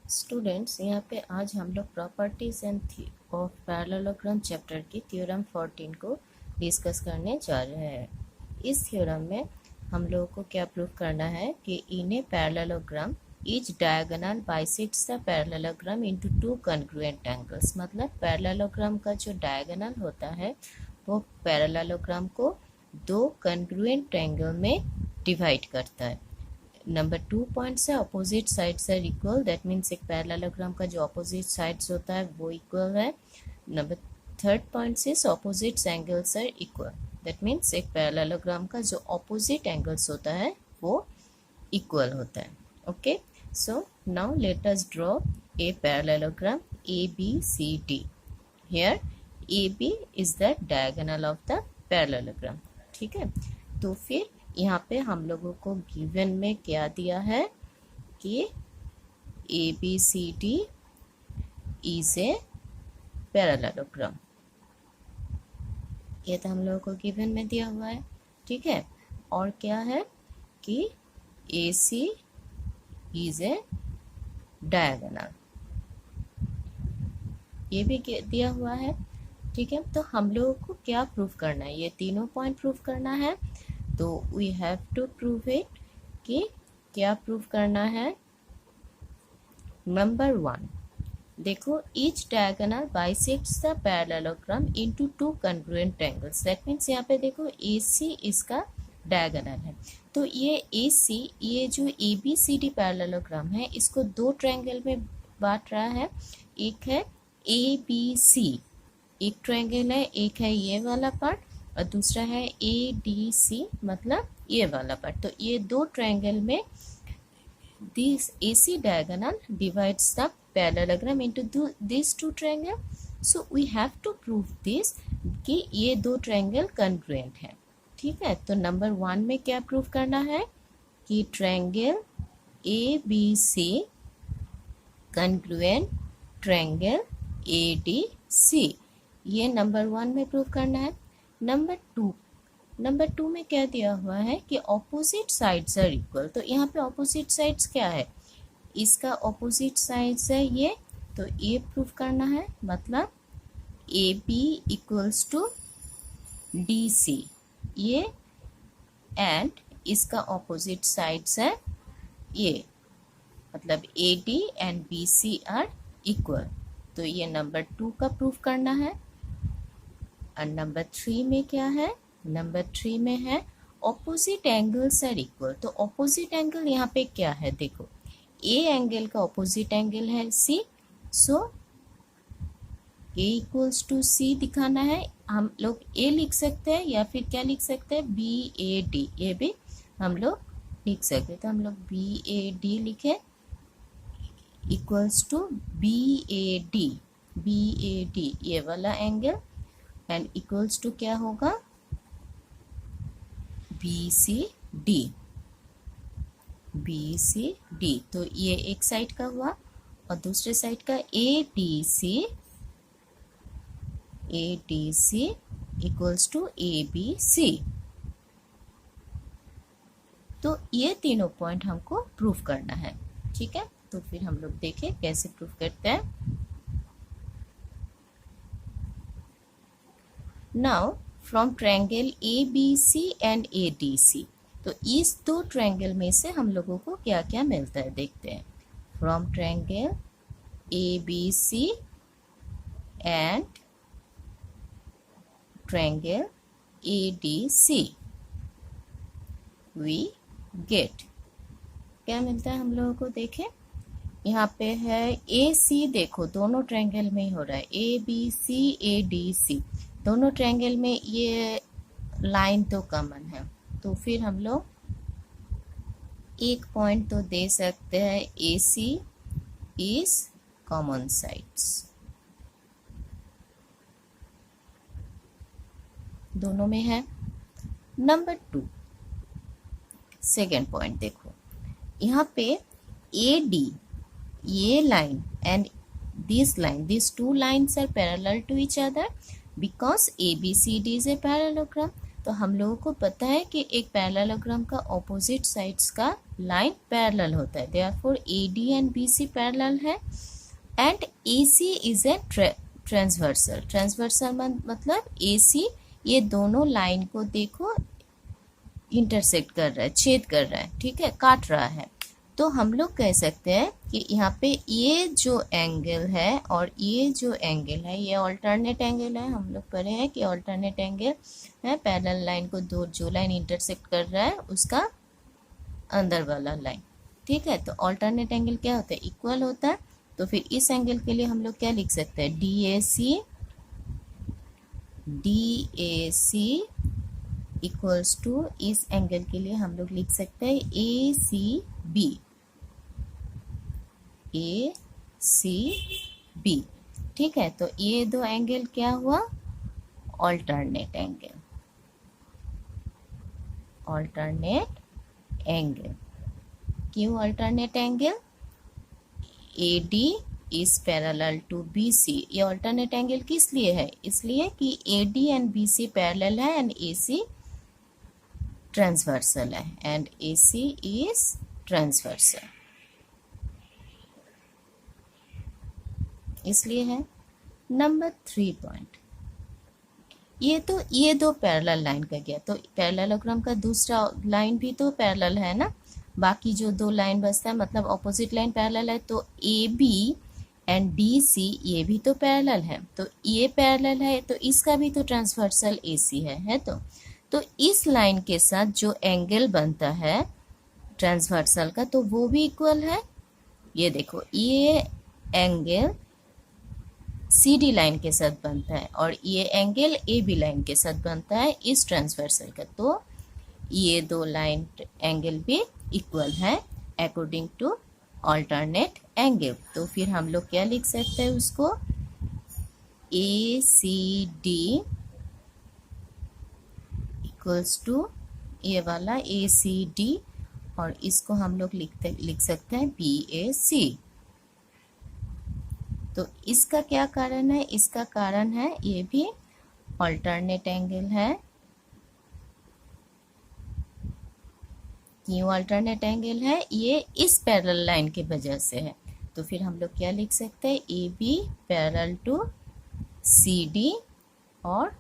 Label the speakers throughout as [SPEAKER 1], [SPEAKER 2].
[SPEAKER 1] Students, यहाँ पे आज हम लोग properties end of parallelogram chapter की थ्योरम 14 को डिस्कस करने जा रहे हैं। इस थ्योरम में हम लोगों को क्या प्रूव करना है कि in a parallelogram each diagonal bisects the parallelogram into two congruent angles. मतलब पैरेललोग्राम का जो डायगोनल होता है वो पैरेललोग्राम को दो कॉन्ग्रुएंट एंगल में डिवाइड करता है। नंबर 2 पॉइंट्स है opposite sides are equal, that means एक पैरेललोग्राम का जो अपोजिट साइड्स होता है वो इक्वल है। Number 3 points is opposite angles are equal, that means एक पैरेललोग्राम का जो अपोजिट एंगल्स होता है वो इक्वल होता है। Okay, so now let us draw a parallelogram ABCD। Here AB is the diagonal of the parallelogram. ठीक है, तो फिर यहाँ पे हम लोगों को गिवन में क्या दिया है कि ABCD इज ए पैरेललोग्राम। ये तो हम लोगों को गिवन में दिया हुआ है। ठीक है, और क्या है कि AC इज ए डायगोनल, ये भी दिया हुआ है। ठीक है, तो हम लोगों को क्या प्रूफ करना है, ये तीनों पॉइंट प्रूफ करना है। तो we have to prove it कि क्या प्रूफ करना है। नंबर 1 देखो, each diagonal bisects the parallelogram into two congruent angles. That means यहाँ पे देखो AC इसका डायगोनल है, तो ये AC, ये जो ABCD पैरेललोग्राम है इसको दो ट्रायंगल में बांट रहा है। एक है ABC, एक ट्रायंगल है, एक है ये वाला पार्ट और दूसरा है ADC, मतलब ये वाला पार्ट। तो ये दो ट्रायंगल में this AC diagonal divides the parallelogram into these two triangle. So we have to prove this कि ये दो ट्रायंगल कॉन्ग्रुएंट है। ठीक है, तो नंबर 1 में क्या प्रूफ करना है कि triangle ABC congruent triangle ADC, ये नंबर 1 में प्रूफ करना है। नंबर 2 में क्या दिया हुआ है कि ऑपोजिट साइड्स आर इक्वल। तो यहाँ पे ऑपोजिट साइड्स क्या है, इसका ऑपोजिट साइड्स है ये, तो ये प्रूफ करना है। मतलब AB इक्वल्स टू DC, ये एंड इसका ऑपोजिट साइड्स है ये, मतलब AD and BC are equal. तो ये नंबर 2 का प्रूफ करना है। और नंबर 3 में क्या है, नंबर 3 में है ऑपोजिट एंगल्स आर इक्वल। तो ऑपोजिट एंगल यहाँ पे क्या है, देखो A एंगल का ऑपोजिट एंगल है C, so A equals to C दिखाना है। हम लोग A लिख सकते हैं या फिर क्या लिख सकते हैं, BAD, ये भी हम लोग लिख सकते हैं। तो हम लोग BAD लिखे इक्वल्स टू BAD ये वाला एंगल एंड इक्वल्स टू क्या होगा, BCD। तो ये एक साइड का हुआ और दूसरे साइड का ADC इक्वल्स टू ABC। तो ये तीनों पॉइंट हमको प्रूफ करना है। ठीक है, तो फिर हम लोग देखें कैसे प्रूफ करते हैं। Now from triangle ABC and ADC, तो इस दो ट्रायंगल में से हम लोगों को क्या क्या मिलता है देखते हैं। From triangle ABC and triangle ADC we get, क्या मिलता है हम लोगों को देखें। यहाँ पे है AC, देखो दोनों ट्रायंगल में ही हो रहा है, ABC ADC दोनों ट्रायंगल में ये लाइन तो कॉमन है, तो फिर हम लोग एक पॉइंट तो दे सकते हैं AC इज कॉमन साइड्स, दोनों में है। नंबर 2 सेकेंड पॉइंट देखो, यहाँ पे AD ये line and this line, this two lines are parallel to each other because ABCD is a parallelogram. तो हम लोगों को पता है कि एक पैरेललोग्राम का ऑपोजिट साइड्स का लाइन पैरेलल होता है, therefore AD and BC parallel है and AC is a transversal. Transversal मतलब AC ये दोनों लाइन को देखो इंटरसेक्ट कर रहा है, छेद कर रहा है, ठीक है, काट रहा है। तो हम लोग कह सकते हैं कि यहाँ पे ये जो एंगल है और ये जो एंगल है ये ऑल्टरनेट एंगल है। हम लोग पढ़े हैं कि ऑल्टरनेट एंगल है पैरेलल लाइन को दो जो लाइन इंटरसेक्ट कर रहा है उसका अंदर वाला लाइन, ठीक है। तो ऑल्टरनेट एंगल क्या होता है, इक्वल होता है। तो फिर इस एंगल के लिए हम लोग क्या लिख सकते हैं, DAC इक्वल्स टू, इस एंगल के लिए हम लोग लिख सकते हैं ACB, ठीक है। तो ये दो एंगल क्या हुआ, ऑल्टरनेट एंगल, क्यों alternate angle, AD is parallel to BC। ये ऑल्टरनेट एंगल किस लिए है, इसलिए कि AD एंड BC पैरेलल है एंड AC ट्रांसवर्सल है एंड AC इज ट्रांसवर्सल, इसलिए है। नंबर 3 पॉइंट, ये दो पैरेलल लाइन का गया, तो पैरेललोग्राम का दूसरा लाइन भी तो पैरेलल है ना, बाकी जो दो लाइन बचता है मतलब ऑपोजिट लाइन पैरेलल है। तो AB एंड DC ये भी तो पैरेलल है, तो ये पैरेलल है तो इसका भी तो ट्रांसवर्सल AC है तो इस लाइन के साथ जो एंगल बनता है ट्रांसवर्सल का तो वो भी इक्वल है। ये देखो ये एंगल CD लाइन के साथ बनता है और ये एंगल AB लाइन के साथ बनता है इस ट्रांसवर्सल का, तो ये दो लाइन एंगल भी इक्वल है अकॉर्डिंग टू ऑल्टरनेट एंगल। तो फिर हम लोग क्या लिख सकते हैं उसको, ACD इक्वल्स टू ये वाला ACD और इसको हम लोग लिख सकते हैं BAC। तो इसका क्या कारण है, इसका कारण है ये भी ऑल्टरनेट एंगल है। क्यों ऑल्टरनेट एंगल है, ये इस पैरेलल लाइन की वजह से है। तो फिर हम लोग क्या लिख सकते हैं, AB पैरेलल टू CD और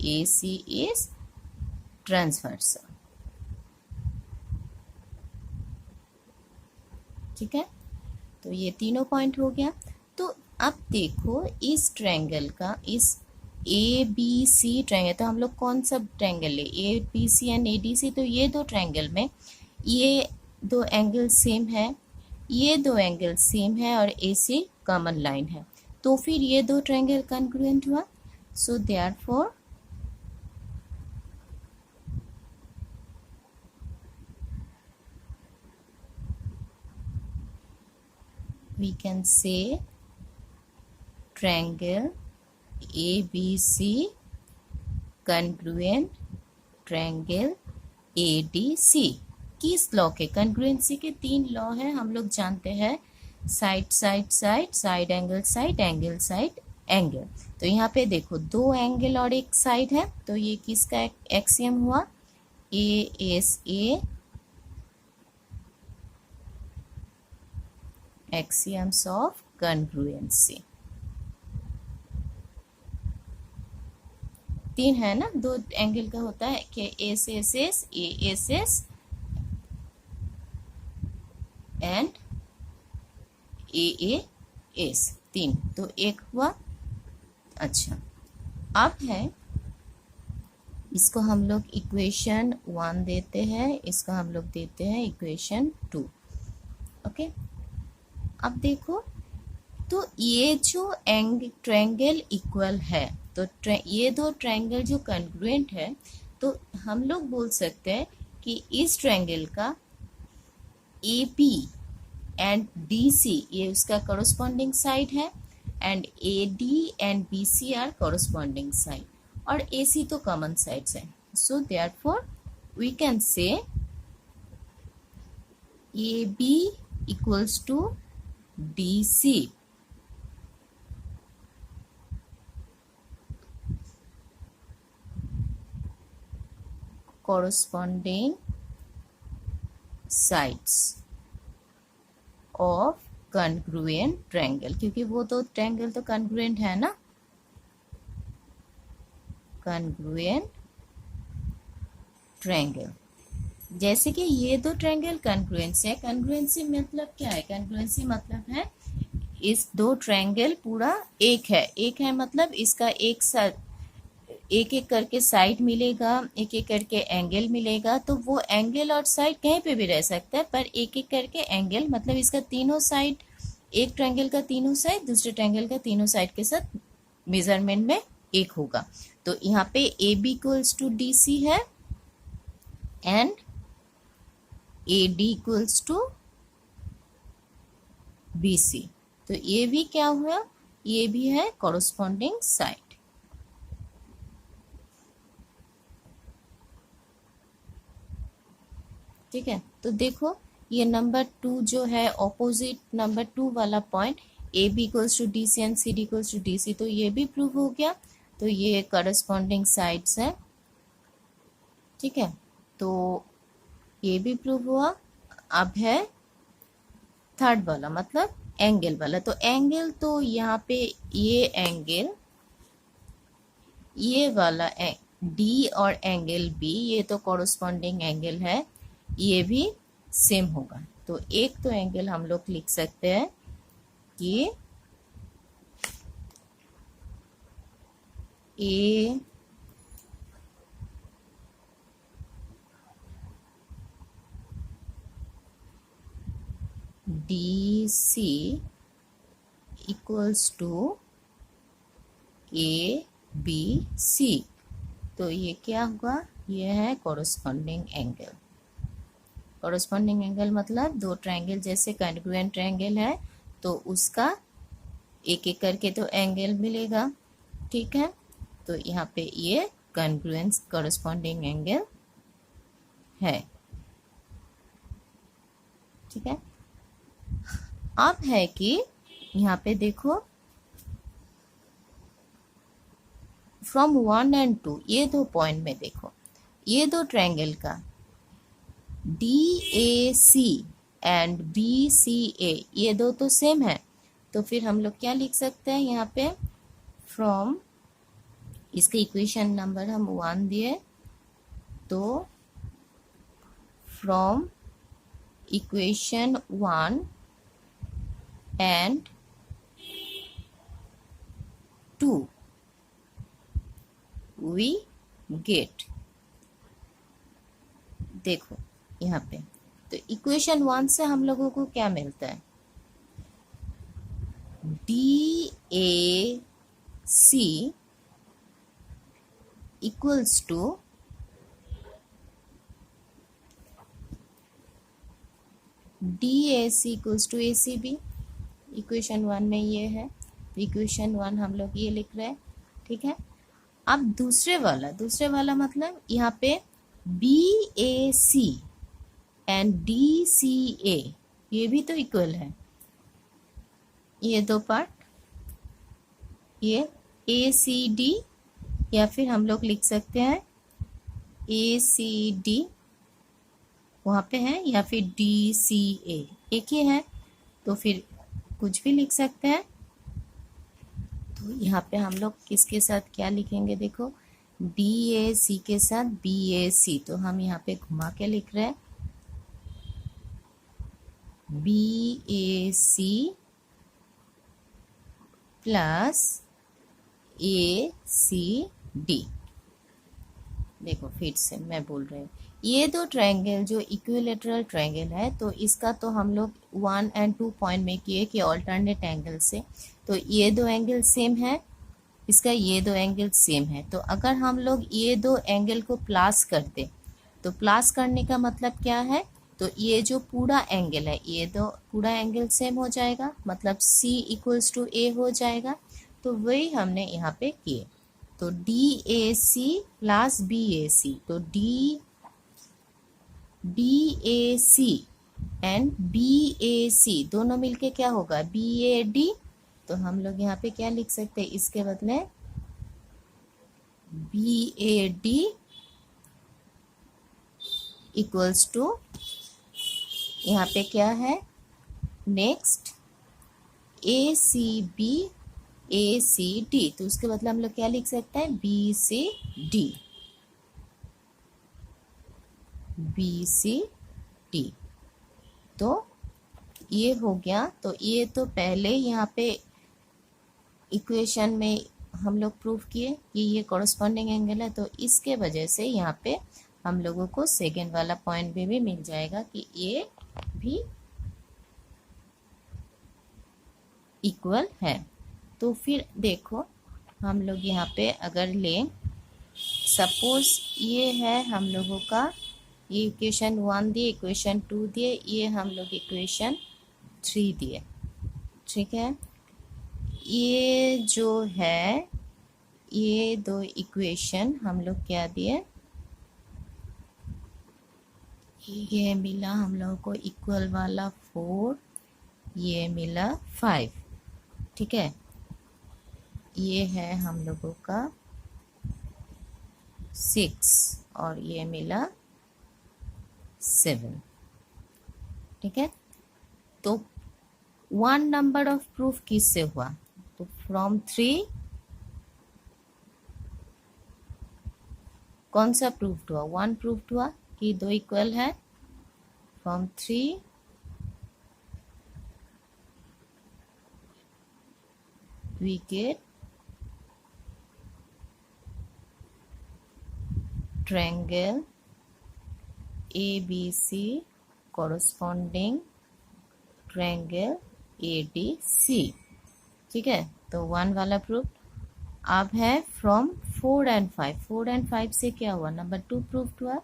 [SPEAKER 1] AC इज ट्रांसवर्सल, ठीक है। तो ये तीनों पॉइंट हो गया। तो अब देखो इस ट्रायंगल का, इस ABC ट्रायंगल, तो हम लोग कौन सा ट्रायंगल ले, ABC एंड ADC, तो ये दो ट्रायंगल में ये दो एंगल सेम है, ये दो एंगल सेम है और AC कॉमन लाइन है, तो फिर ये दो ट्रायंगल कॉन्ग्रुएंट हुआ। So therefore we can say triangle ABC congruent triangle ADC। किस लॉ के, कॉन्ग्रुएंसी के 3 लॉ है, हम लोग जानते हैं, side side side, side angle side, angle side angle. तो यहाँ पे देखो दो एंगल और एक साइड है, तो ये किसका एक्सियम हुआ, ASA एक्सियम्स ऑफ कॉन्ग्रुएंसी। 3 है ना, दो एंगल का होता है कि ASS ASS एंड AAS, 3, तो एक हुआ। अच्छा अब है, इसको हम लोग इक्वेशन 1 देते हैं, इसको हम लोग देते हैं इक्वेशन 2, ओके। अब देखो तो ये जो ट्रायंगल इक्वल है, तो ये दो ट्रायंगल जो कॉन्ग्रुएंट है, तो हम लोग बोल सकते हैं कि इस ट्रायंगल का AP एंड DC ये उसका कॉरस्पॉन्डिंग साइड है and AD and BC are corresponding side और AC तो कॉमन साइड्स है। So therefore we can say AB equals to DC corresponding sides of congruent triangle, क्योंकि वो तो ट्रायंगल तो कॉन्ग्रुएंट है ना, कॉन्ग्रुएंट ट्रायंगल। जैसे कि ये दो ट्रायंगल कॉन्ग्रुएंसी है। कॉन्ग्रुएंसी मतलब क्या है? कॉन्ग्रुएंसी मतलब है इस दो ट्रायंगल पूरा एक है। एक है मतलब इसका एक साथ एक एक करके साइड मिलेगा, एक एक करके एंगल मिलेगा। तो वो एंगल और साइड कहीं पे भी रह सकता है, पर एक एक करके एंगल मतलब इसका तीनों साइड, एक ट्रायंगल का तीनों साइड दूसरे ट्रायंगल का तीनों साइड के साथ मेजरमेंट में एक होगा। तो यहाँ पे A B equals to D C है and A D equals to B C. तो ये भी क्या हुआ? ये भी है कॉरस्पॉन्डिंग साइड। ठीक है, तो देखो ये नंबर 2 जो है ऑपोजिट नंबर 2 वाला point, A B equals to D C and C D equals to D C, तो ये भी प्रूव हो गया। तो ये करस्पॉन्डिंग साइड्स है। ठीक है, तो ये भी प्रूव हुआ। अब है थर्ड वाला मतलब एंगल वाला। तो एंगल तो यहाँ पे ये एंगल, ये वाला डी और एंगल बी, ये तो कॉरस्पॉन्डिंग एंगल है, ये भी सेम होगा। तो एक तो एंगल हम लोग लिख सकते हैं कि A D C equals to A B C. तो ये क्या हुआ? ये है कॉरस्पॉन्डिंग एंगल। कॉरस्पॉन्डिंग एंगल मतलब दो ट्रायंगल जैसे कॉन्ग्रुएंट ट्रायंगल है तो उसका एक एक करके तो एंगल मिलेगा। ठीक है, तो यहाँ पे ये कॉन्ग्रुएंस कॉरस्पॉन्डिंग एंगल है। ठीक है, अब है कि यहाँ पे देखो फ्रॉम 1 एंड 2, ये दो पॉइंट में देखो, ये दो ट्रायंगल का DAC एंड BCA ये दो तो सेम है। तो फिर हम लोग क्या लिख सकते हैं यहाँ पे? फ्रॉम, इसके इक्वेशन नंबर हम 1 दिए, तो from equation 1 and 2 we get, देखो यहाँ पे, तो इक्वेशन 1 से हम लोगों को क्या मिलता है? DAC equals to DAC equals to ACB। Equation 1 में ये है, तो इक्वेशन 1 हम लोग ये लिख रहे हैं। ठीक है, अब दूसरे वाला मतलब यहाँ पे BAC एंड DCA ये भी तो इक्वल है, ये दो पार्ट, ये ACD या फिर हम लोग लिख सकते हैं ACD वहाँ पे है, या फिर DCA एक ही है, तो फिर कुछ भी लिख सकते हैं। तो यहाँ पे हम लोग किसके साथ क्या लिखेंगे? देखो DAC के साथ BAC, तो हम यहाँ पे घुमा के लिख रहे हैं BAC प्लस ACD। देखो फिर से मैं बोल रही हूँ, ये दो ट्रायंगल जो इक्विलेटरल ट्रायंगल है, तो इसका तो हम लोग 1 एंड 2 पॉइंट में किए कि ऑल्टरनेट एंगल से, तो ये दो एंगल सेम है, इसका ये दो एंगल सेम है। तो अगर हम लोग ये दो एंगल को प्लस कर दे, तो प्लस करने का मतलब क्या है? तो ये जो पूरा एंगल है, ये दो पूरा एंगल सेम हो जाएगा, मतलब C इक्वल्स टू A हो जाएगा। तो वही हमने यहाँ पे किए। तो DAC प्लस BAC, तो DAC एंड BAC दोनों मिलके क्या होगा? BAD। तो हम लोग यहाँ पे क्या लिख सकते हैं इसके बदले? BAD इक्वल्स टू यहाँ पे क्या है next A C B A C D, तो उसके बदले हम लोग क्या लिख सकते हैं B C D, B C D. तो ये हो गया। तो ये तो पहले यहाँ पे इक्वेशन में हम लोग प्रूव किए कि ये कॉरस्पॉन्डिंग एंगल है, तो इसके वजह से यहाँ पे हम लोगों को सेकेंड वाला पॉइंट भी मिल जाएगा कि ये भी इक्वल है। तो फिर देखो हम लोग यहाँ पे अगर लें, सपोज ये है हम लोगों का, ये इक्वेशन 1 दिए, इक्वेशन 2 दिए, ये हम लोग इक्वेशन 3 दिए, ठीक है। ये जो है ये दो इक्वेशन हम लोग क्या दिए, ये मिला हम लोगों को इक्वल वाला 4, ये मिला 5, ठीक है। ये है हम लोगों का 6 और ये मिला 7, ठीक है। तो 1 नंबर ऑफ प्रूफ किससे हुआ, तो फ्रॉम 3 कौन सा प्रूफ हुआ, 1 प्रूफ हुआ कि दो इक्वल है। From 3 we get triangle ABC corresponding triangle ADC, ठीक है। तो 1 वाला प्रूफ। अब है फ्रॉम 4 and 5, 4 and 5 से क्या हुआ, नंबर 2 प्रूफ हुआ।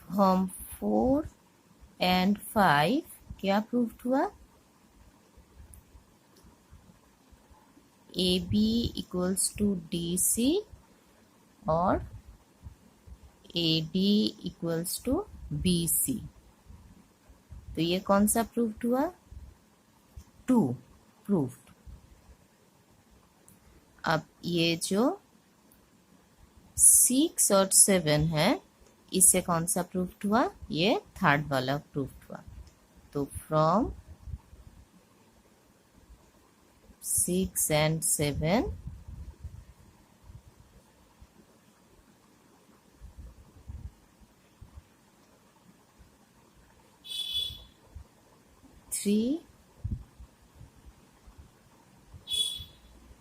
[SPEAKER 1] फ्रॉम 4 and 5 क्या प्रूफ हुआ, AB इक्वल्स टू DC और AD इक्वल्स टू BC। तो ये कौन सा प्रूफ हुआ, 2 प्रूफ। अब ये जो 6 और 7 है इससे कौन सा प्रूफ हुआ, ये 3rd वाला प्रूफ हुआ। तो from 6 and 7 3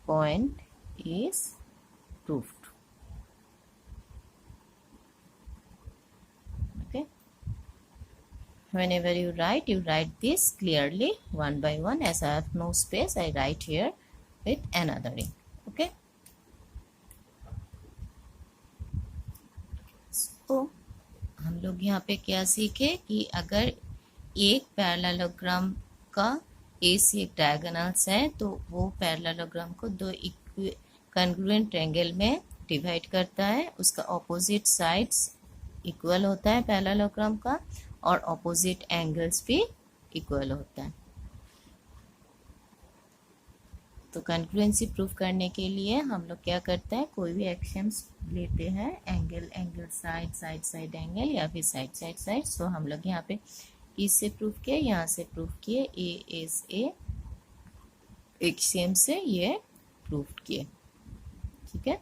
[SPEAKER 1] point is proved, okay। Whenever you write this clearly one by one, as I have no space I write here with another ink, okay। So हम लोग यहाँ पे क्या सीखे कि अगर एक पैरेललोग्राम का AC एक डायगोनल्स है तो वो पैरेललोग्राम को दो कॉन्ग्रुएंट ट्रायंगल में डिवाइड करता है, उसका ऑपोजिट साइड्स इक्वल होता है पैरेललोग्राम का और ऑपोजिट एंगल्स भी इक्वल होता है। तो कॉन्ग्रुएंसी प्रूफ करने के लिए हम लोग क्या करते हैं, कोई भी एक्शंस लेते हैं, angle angle side side side angle या फिर साइड साइड साइड। सो हम लोग यहाँ पे इससे प्रूफ किए, यहाँ से प्रूफ किए, ASA एक्सियम से ये प्रूफ किए, ठीक है।